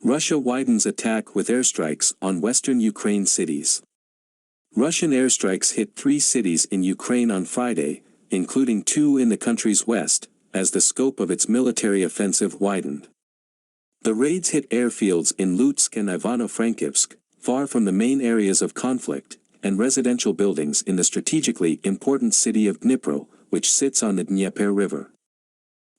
Russia widens attack with airstrikes on western Ukraine cities. Russian airstrikes hit 3 cities in Ukraine on Friday, including 2 in the country's west, as the scope of its military offensive widened. The raids hit airfields in Lutsk and Ivano-Frankivsk, far from the main areas of conflict, and residential buildings in the strategically important city of Dnipro, which sits on the Dnieper River.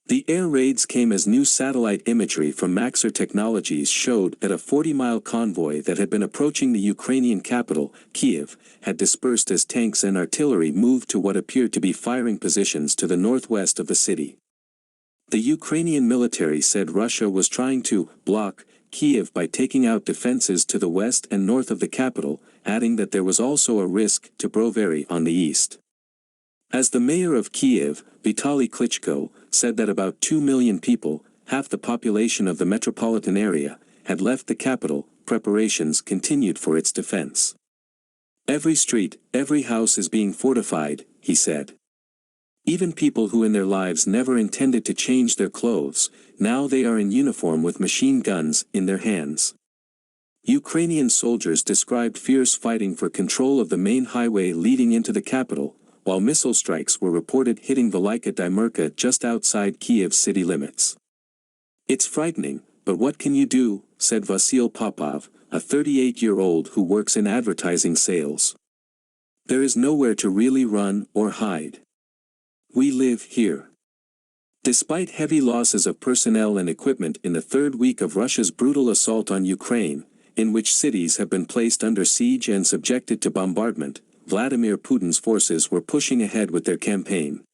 The air raids came as new satellite imagery from Maxar Technologies showed that a 40-mile convoy that had been approaching the Ukrainian capital, Kyiv, had dispersed as tanks and artillery moved to what appeared to be firing positions to the northwest of the city. The Ukrainian military said Russia was trying to block Kyiv by taking out defenses to the west and north of the capital, adding that there was also a risk to Brovary on the east. As the mayor of Kyiv, Vitaly Klitschko, said that about 2 million people, half the population of the metropolitan area, had left the capital, preparations continued for its defense. Every street, every house is being fortified, he said. Even people who in their lives never intended to change their clothes, now they are in uniform with machine guns in their hands. Ukrainian soldiers described fierce fighting for control of the main highway leading into the capital, while missile strikes were reported hitting Velika Dymerka just outside Kyiv's city limits. "It's frightening, but what can you do?" said Vasyl Popov, a 38-year-old who works in advertising sales. "There is nowhere to really run or hide. We live here." Despite heavy losses of personnel and equipment in the third week of Russia's brutal assault on Ukraine, in which cities have been placed under siege and subjected to bombardment, Vladimir Putin's forces were pushing ahead with their campaign.